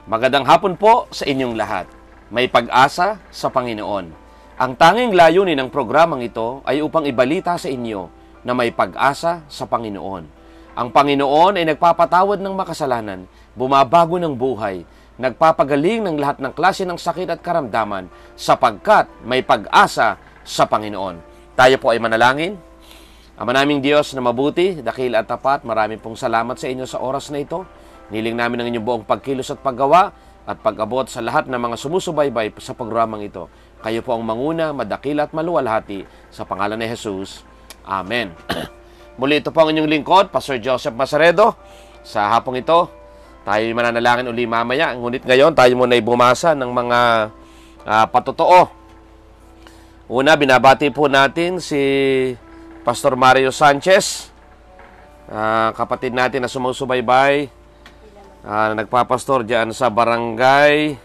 Magandang hapon po sa inyong lahat. May pag-asa sa Panginoon. Ang tanging layunin ng programang ito ay upang ibalita sa inyo na may pag-asa sa Panginoon. Ang Panginoon ay nagpapatawad ng makasalanan, bumabago ng buhay, nagpapagaling ng lahat ng klase ng sakit at karamdaman sapagkat may pag-asa sa Panginoon. Tayo po ay manalangin. Ama naming Diyos na mabuti, dakil at tapat, marami pong salamat sa inyo sa oras na ito. Niling namin ang inyong buong pagkilos at paggawa at pag-abot sa lahat ng mga sumusubaybay sa programang ito. Kayo po ang manguna, madakil at maluwalhati sa pangalan ni Jesus. Amen. Muli ito po ang inyong lingkod, Pastor Joseph Masaredo. Sa hapong ito, tayo mananalangin uli mamaya. Ngunit ngayon, tayo muna ay bumasa ng mga patotoo. Una, binabati po natin si Pastor Mario Sanchez, kapatid natin na sumusubaybay, nagpapastor dyan sa Barangay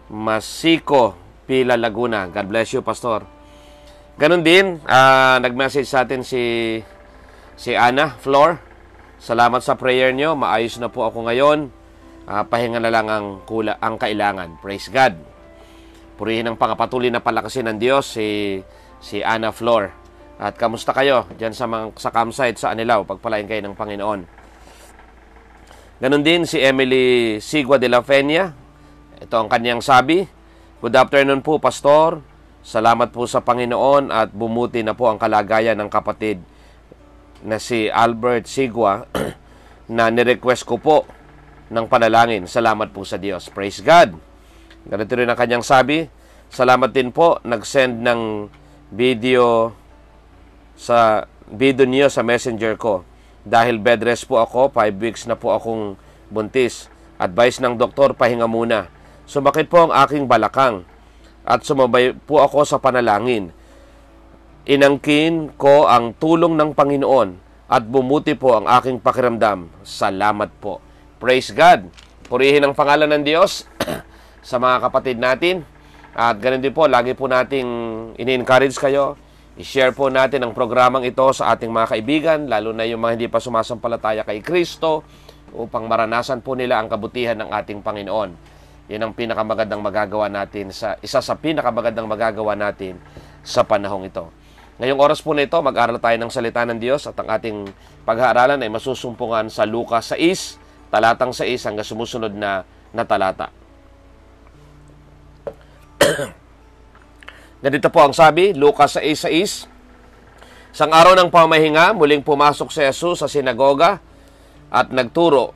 Masiko, Pila, Laguna. God bless you, Pastor. Ganon din, nag-message sa atin si Ana Flor. Salamat sa prayer nyo. Maayos na po ako ngayon. Pahinga na lang ang kailangan. Praise God. Purihin ang pangapatuloy na palakasin ng Diyos si Ana Flor. At kamusta kayo dyan sa campsite sa Anilao? Pagpalain kayo ng Panginoon. Ganon din si Emily Sigua de la Fenia. Ito ang kanyang sabi. Good afternoon po, Pastor. Salamat po sa Panginoon at bumuti na po ang kalagayan ng kapatid na si Albert Sigua na nirequest ko po ng panalangin. Salamat po sa Diyos. Praise God. Ganito rin ang kanyang sabi. Salamat din po. Nag-send ng video niyo sa messenger ko. Dahil bed rest po ako, 5 weeks na po akong buntis. Advice ng doktor, pahinga muna. Sumakit po ang aking balakang at sumabay po ako sa panalangin. Inangkin ko ang tulong ng Panginoon at bumuti po ang aking pakiramdam. Salamat po. Praise God. Purihin ang pangalan ng Diyos sa mga kapatid natin. At ganun din po, lagi po nating ini-encourage kayo. I-share po natin ang programang ito sa ating mga kaibigan, lalo na yung mga hindi pa sumasampalataya kay Kristo, upang maranasan po nila ang kabutihan ng ating Panginoon. Yan ang pinakamagandang magagawa natin, isa sa pinakamagandang magagawa natin sa panahong ito. Ngayong oras po na ito, mag-aaral tayo ng salita ng Diyos at ang ating pag-aaralan ay masusumpungan sa Lucas 6, talatang 6 hanggang sumusunod na talata. Ganito po ang sabi, Lucas 6:6. Sang araw ng pamahinga, muling pumasok si Jesus sa sinagoga at nagturo.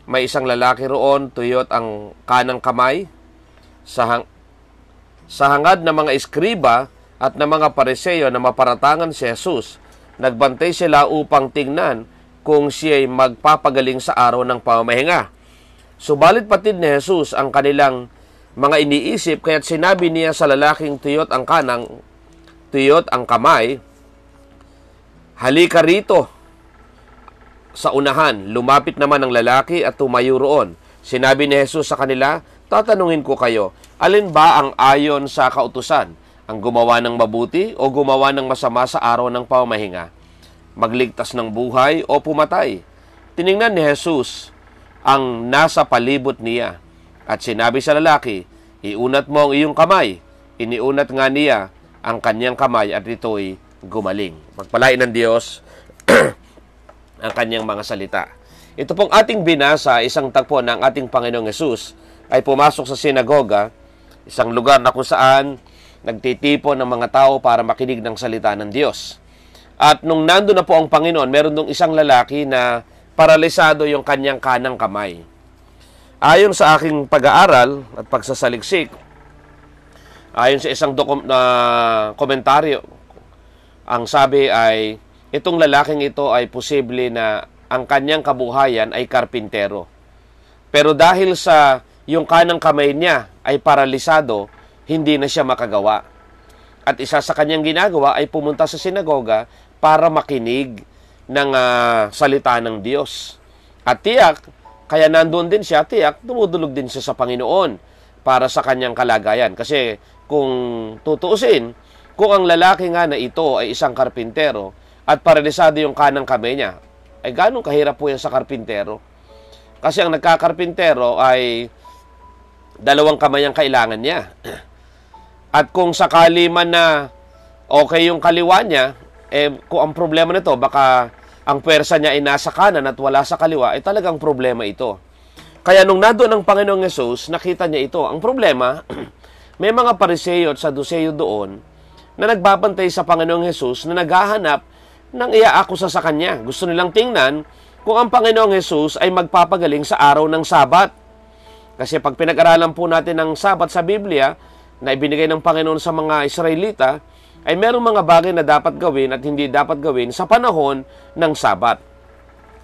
May isang lalaki roon, tuyot ang kanang kamay. Sa hangad ng mga eskriba at ng mga Pariseo na maparatangan si Jesus, nagbantay sila upang tingnan kung siya'y magpapagaling sa araw ng pamahinga. Subalit patid ni Jesus ang kanilang mga iniisip, kaya't sinabi niya sa lalaking tuyot ang kamay, halika rito sa unahan. Lumapit naman ang lalaki at tumayo roon. Sinabi ni Jesus sa kanila, tatanungin ko kayo, alin ba ang ayon sa kautusan? Ang gumawa ng mabuti o gumawa ng masama sa araw ng pamahinga? Magligtas ng buhay o pumatay? Tiningnan ni Jesus ang nasa palibot niya. At sinabi sa lalaki, iunat mo ang iyong kamay. Iniunat nga niya ang kanyang kamay at ito'y gumaling. Pagpalain ng Diyos ang kanyang mga salita. Ito pong ating binasa, isang tagpo ng ating Panginoong Hesus ay pumasok sa sinagoga, isang lugar na kung saan nagtitipon ng mga tao para makinig ng salita ng Diyos. At nung nando na po ang Panginoon, meron dong isang lalaki na paralisado yung kanyang kanang kamay. Ayon sa aking pag-aaral at pagsasaliksik, ayon sa isang komentaryo, ang sabi ay, itong lalaking ito ay posible na ang kanyang kabuhayan ay karpintero. Pero dahil sa yung kanang kamay niya ay paralisado, hindi na siya makagawa. At isa sa kanyang ginagawa ay pumunta sa sinagoga para makinig ng salita ng Diyos. At tiyak, kaya nandun din siya, tiyak, dumudulog din siya sa Panginoon para sa kanyang kalagayan. Kasi kung tutuusin, kung ang lalaki nga na ito ay isang karpintero at paralisado yung kanang kamay niya, ay ganong kahirap po yan sa karpintero. Kasi ang nagkakarpintero ay Dalawang kamay ang kailangan niya. At kung sakali man na okay yung kaliwa niya, kung ang problema nito, baka ang pwersa niya ay nasa kanan at wala sa kaliwa, talagang problema ito. Kaya nung nandoon ang Panginoong Hesus, nakita niya ito. Ang problema, may mga Pariseo at Saduceo doon na nagbabantay sa Panginoong Hesus na naghahanap ng iaakusa sa Kanya. Gusto nilang tingnan kung ang Panginoong Hesus ay magpapagaling sa araw ng Sabat. Kasi pag pinag-aralan po natin ang Sabat sa Biblia, na ibinigay ng Panginoon sa mga Israelita, ay merong mga bagay na dapat gawin at hindi dapat gawin sa panahon ng Sabat.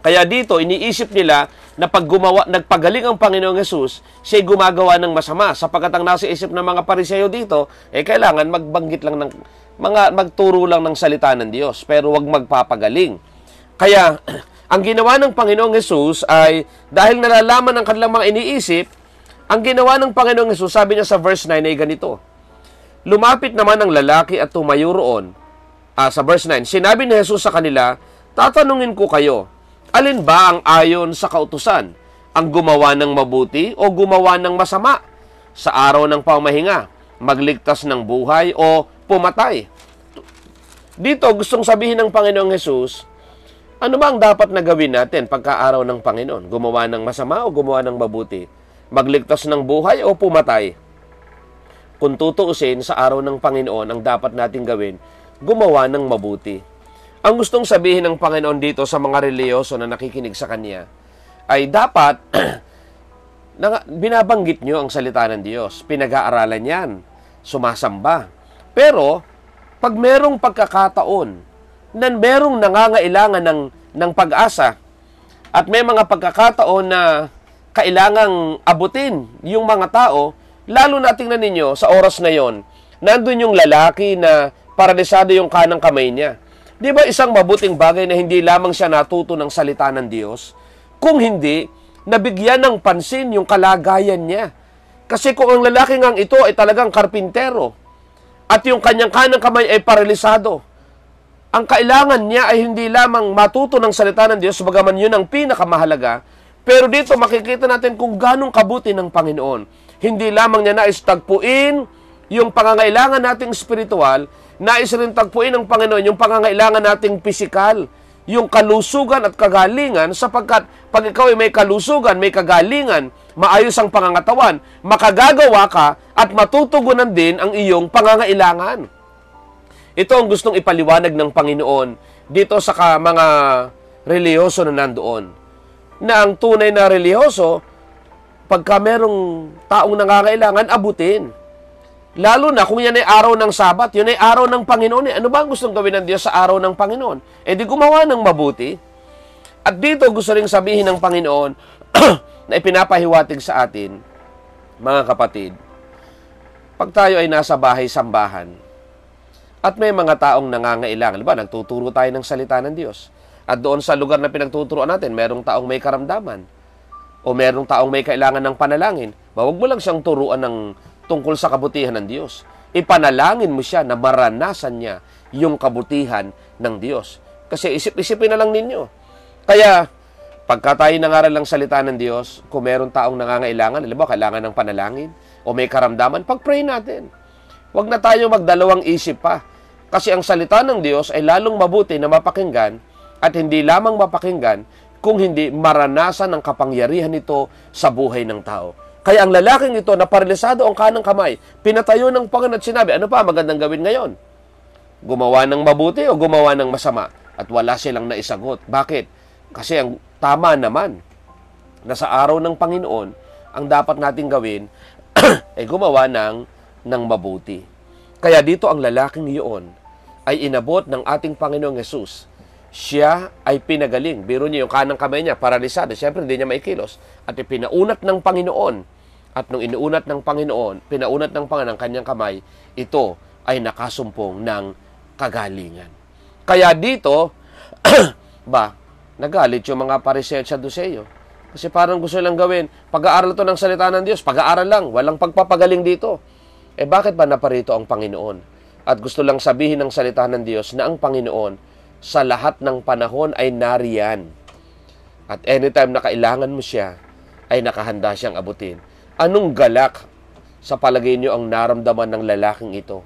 Kaya dito, iniisip nila na pag nagpagaling ang Panginoong Hesus, siya'y gumagawa ng masama. Sapagkat ang nasa isip ng mga Pariseo dito, kailangan magbanggit lang ng, magturo lang ng salita ng Diyos, pero wag magpapagaling. Kaya, ang ginawa ng Panginoong Hesus ay, dahil nalalaman ng kanilang mga iniisip, ang ginawa ng Panginoong Hesus, sabi niya sa verse 9 ay ganito, lumapit naman ang lalaki at tumayo roon. Sa verse 9, sinabi ni Hesus sa kanila, tatanungin ko kayo, alin ba ang ayon sa kautusan? Ang gumawa ng mabuti o gumawa ng masama? Sa araw ng pamahinga, magligtas ng buhay o pumatay? Dito, gustong sabihin ng Panginoong Hesus, ano ba ang dapat na gawin natin pagka-araw ng Panginoon? Gumawa ng masama o gumawa ng mabuti? Magligtas ng buhay o pumatay? Kung tutuusin, sa araw ng Panginoon, ang dapat nating gawin, gumawa ng mabuti. Ang gustong sabihin ng Panginoon dito sa mga reliyoso na nakikinig sa Kanya, ay dapat binabanggit nyo ang salita ng Diyos. Pinag-aaralan yan. Sumasamba. Pero, pag merong pagkakataon na merong nangangailangan ng pag-asa at may mga pagkakataon na kailangang abutin yung mga tao, lalo na tingnan ninyo sa oras na yon, nandun yung lalaki na paralisado yung kanang kamay niya. Di ba isang mabuting bagay na hindi lamang siya natuto ng salita ng Diyos, kung hindi, nabigyan ng pansin yung kalagayan niya. Kasi kung ang lalaki ngang ito ay talagang karpintero, at yung kanyang kanang kamay ay paralisado, ang kailangan niya ay hindi lamang matuto ng salita ng Diyos, bagaman yun ang pinakamahalaga, pero dito makikita natin kung ganong kabuti ng Panginoon. Hindi lamang niya nais tagpuin yung pangangailangan nating spiritual, nais rin tagpuin ng Panginoon yung pangangailangan nating pisikal, yung kalusugan at kagalingan, sapagkat pag ikaw ay may kalusugan, may kagalingan, maayos ang pangangatawan, makagagawa ka at matutugunan din ang iyong pangangailangan. Ito ang gustong ipaliwanag ng Panginoon dito sa mga reliyoso na nandoon. Na ang tunay na reliyoso, pagka merong taong nangangailangan, abutin. Lalo na kung yan ay araw ng Sabat, yun ay araw ng Panginoon. Ano ba ang gustong gawin ng Diyos sa araw ng Panginoon? Di gumawa ng mabuti. At dito gusto ring sabihin ng Panginoon na ipinapahiwatig sa atin, mga kapatid, pag tayo ay nasa bahay-sambahan at may mga taong nangangailangan, diba, nagtuturo tayo ng salita ng Diyos. At doon sa lugar na pinagtuturoan natin, merong taong may karamdaman o merong taong may kailangan ng panalangin. Huwag mo lang siyang turuan ng tungkol sa kabutihan ng Diyos. Ipanalangin mo siya na maranasan niya yung kabutihan ng Diyos. Kasi isip-isipin na lang ninyo. Kaya, pagka tayo nangaral ng salita ng Diyos, kung meron taong nangangailangan, alam mo, kailangan ng panalangin, o may karamdaman, pag-pray natin. Huwag na tayo magdalawang isip pa. Kasi ang salita ng Diyos ay lalong mabuti na mapakinggan, at hindi lamang mapakinggan, kung hindi maranasan ang kapangyarihan nito sa buhay ng tao. Kaya ang lalaking ito na paralisado ang kanang kamay, pinatayo ng Panginoon at sinabi, ano pa magandang gawin ngayon? Gumawa ng mabuti o gumawa ng masama? At wala silang naisagot. Bakit? Kasi ang tama naman na sa araw ng Panginoon, ang dapat nating gawin ay gumawa ng mabuti. Kaya dito ang lalaking iyon ay inabot ng ating Panginoong Hesus. Siya ay pinagaling. Biro niyo yung kanang kamay niya, paralisado. Siyempre, hindi niya maikilos. At ipinaunat ng Panginoon. At nung inuunat ng Panginoon, pinaunat ng Panginoon ang kanyang kamay, ito ay nakasumpong ng kagalingan. Kaya dito, nagalit yung mga Pariseo at Saduceo. Kasi parang gusto lang gawin, pag-aaral to ng salita ng Diyos, pag-aaral lang, walang pagpapagaling dito. Bakit ba naparito ang Panginoon? At gusto lang sabihin ng salita ng Diyos na ang Panginoon sa lahat ng panahon ay nariyan. At anytime na kailangan mo siya, ay nakahanda siyang abutin. Anong galak sa palagay niyo ang naramdaman ng lalaking ito?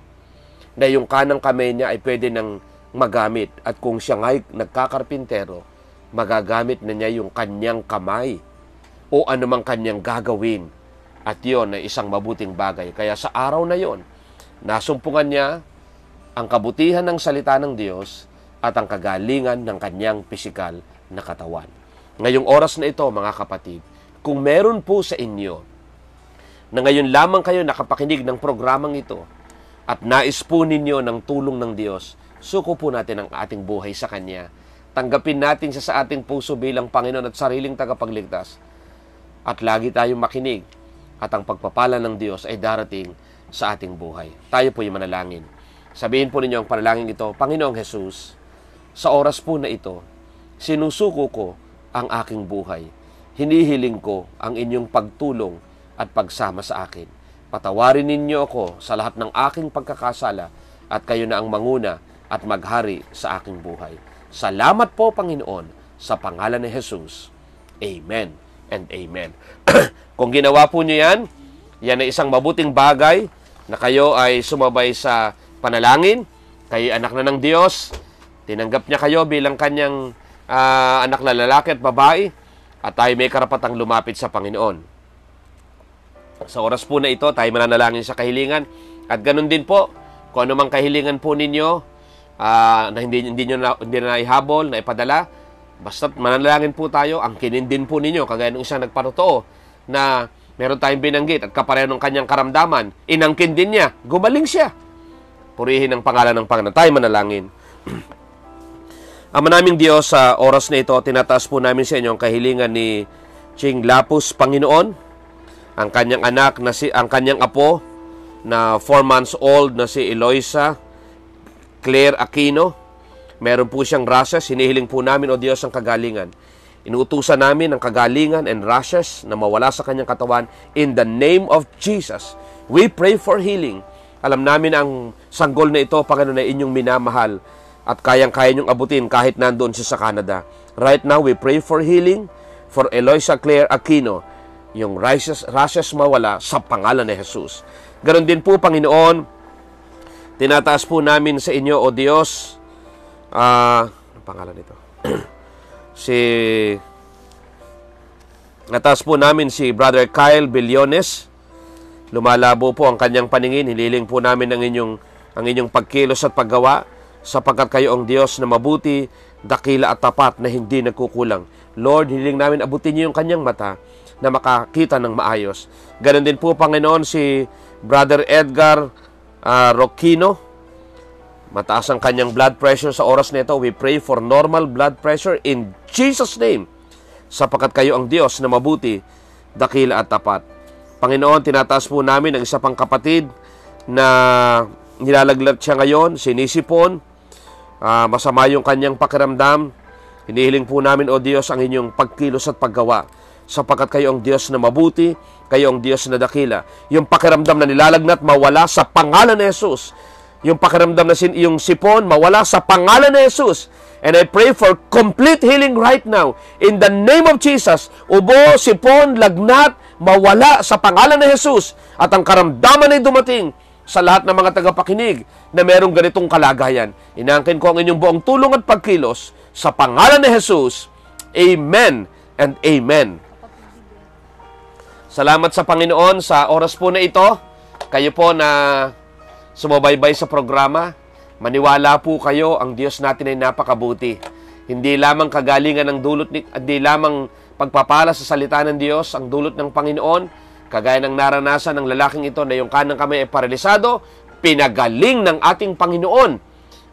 Na yung kanang kamay niya ay pwede nang magamit, at kung siya nga'y nagkakarpintero, magagamit na niya yung kanyang kamay o anumang kanyang gagawin, at yon ay isang mabuting bagay. Kaya sa araw na yon, nasumpungan niya ang kabutihan ng salita ng Diyos at ang kagalingan ng kanyang pisikal na katawan. Ngayong oras na ito, mga kapatid, kung meron po sa inyo na ngayon lamang kayo nakapakinig ng programang ito at nais po ninyo ng tulong ng Diyos, suko po natin ang ating buhay sa Kanya. Tanggapin natin siya sa ating puso bilang Panginoon at sariling tagapagligtas. At lagi tayong makinig at ang pagpapala ng Diyos ay darating sa ating buhay. Tayo po yung manalangin. Sabihin po ninyo ang panalangin ito: Panginoong Jesus, sa oras po na ito, sinusuko ko ang aking buhay. Hinihiling ko ang inyong pagtulong at pagsama sa akin. Patawarin ninyo ako sa lahat ng aking pagkakasala at kayo na ang manguna at maghari sa aking buhay. Salamat po, Panginoon, sa pangalan ni Jesus. Amen and amen. Kung ginawa po nyo yan, yan ay isang mabuting bagay na kayo ay sumabay sa panalangin. Kayo anak na ng Diyos. Tinanggap niya kayo bilang kanyang anak na lalaki at babae, at tayo may karapatang lumapit sa Panginoon. Sa oras po na ito, tayo mananalangin sa kahilingan. At ganun din po, kung anumang kahilingan po ninyo na hindi na ihabol, na ipadala, basta't mananalangin po tayo, ang kinindin po ninyo, kagaya ng isang nagpatotoo na meron tayong binanggit at kapareho ng kanyang karamdaman, inangkin din niya, gumaling siya. Purihin ang pangalan ng Panginoon. Tayo manalangin. Ama naming Diyos, sa oras na ito, tinataas po namin sa inyo ang kahilingan ni Ching Lapus, Panginoon, ang kanyang anak, ang kanyang apo, na 4 months old na si Eloisa Claire Aquino. Meron po siyang rashes. Hinihiling po namin, O Diyos, ang kagalingan. Inuutusan namin ang kagalingan and rashes na mawala sa kanyang katawan in the name of Jesus. We pray for healing. Alam namin ang sanggol na ito, Panginoon, na inyong minamahal at kayang-kaya niyong abutin kahit nandoon siya sa Canada. Right now, we pray for healing for Eloisa Claire Aquino. Yung rashes mawala sa pangalan ni Jesus. Ganon din po, Panginoon, tinataas po namin sa inyo, O Diyos, ang pangalan nito? Nataas po namin si Brother Kyle Billones. Lumalabo po ang kanyang paningin. Hililing po namin ang inyong pagkilos at paggawa, sapagkat kayo ang Diyos na mabuti, dakila at tapat na hindi nagkukulang. Lord, hiling namin abutin niyo yung kanyang mata na makakita ng maayos. Ganon din po, Panginoon, si Brother Edgar Roquino. Mataas ang kanyang blood pressure sa oras nito. We pray for normal blood pressure in Jesus' name, sapagkat kayo ang Diyos na mabuti, dakila at tapat. Panginoon, tinataas po namin ang isa pang kapatid na nilalaglag siya ngayon, sinisipon. Masama yung kanyang pakiramdam. Hinihiling po namin, O Diyos, ang inyong pagkilos at paggawa, sapagkat kayo ang Diyos na mabuti, kayo ang Diyos na dakila. Yung pakiramdam na nilalagnat, mawala sa pangalan ni Jesus. Yung pakiramdam na yung sipon, mawala sa pangalan ni Jesus. And I pray for complete healing right now. In the name of Jesus, ubo, sipon, lagnat, mawala sa pangalan ni Jesus. At ang karamdaman ay dumating sa lahat ng mga tagapakinig na merong ganitong kalagayan. Inaangkin ko ang inyong buong tulong at pagkilos sa pangalan ni Jesus. Amen and amen. Salamat sa Panginoon sa oras po na ito. Kayo po na sumubaybay sa programa, maniwala po kayo, ang Diyos natin ay napakabuti. Hindi lamang kagalingan ng dulot, hindi lamang pagpapala sa salita ng Diyos ang dulot ng Panginoon, kagaya ng naranasan ng lalaking ito na yung kanang kamay ay paralisado, pinagaling ng ating Panginoon.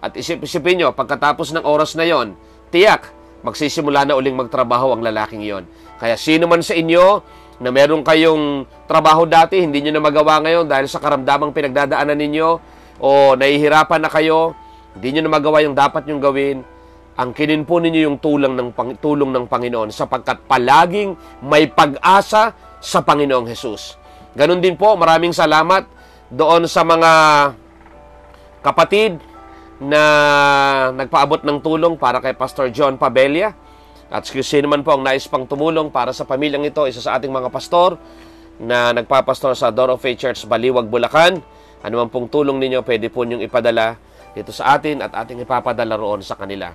At isip-isipin nyo, pagkatapos ng oras na yon, tiyak, magsisimula na uling magtrabaho ang lalaking yon. Kaya sino man sa inyo na meron kayong trabaho dati, hindi nyo na magawa ngayon dahil sa karamdamang pinagdadaanan ninyo, o nahihirapan na kayo, hindi nyo na magawa yung dapat nyong gawin, angkinin po ninyo yung tulong ng Panginoon, sapagkat palaging may pag-asa sa Panginoong Jesus. Ganun din po, maraming salamat doon sa mga kapatid na nagpaabot ng tulong para kay Pastor John Pabella. At sino man po ang nais pang tumulong para sa pamilyang ito, isa sa ating mga pastor, na nagpapastor sa Door of Faith Church, Baliwag, Bulacan. Ano man pong tulong ninyo, pwede po niyong ipadala dito sa atin at ating ipapadala roon sa kanila.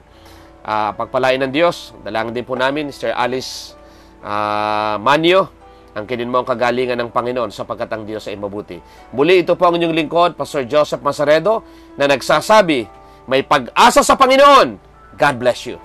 Pagpalain ng Diyos, dalangin din po namin, Sir Alice Manio, ang kininmo ang kagalingan ng Panginoon sapagkat ang Diyos ay mabuti. Muli, ito po ang inyong lingkod, Pastor Joseph Masaredo, na nagsasabi, may pag-asa sa Panginoon. God bless you.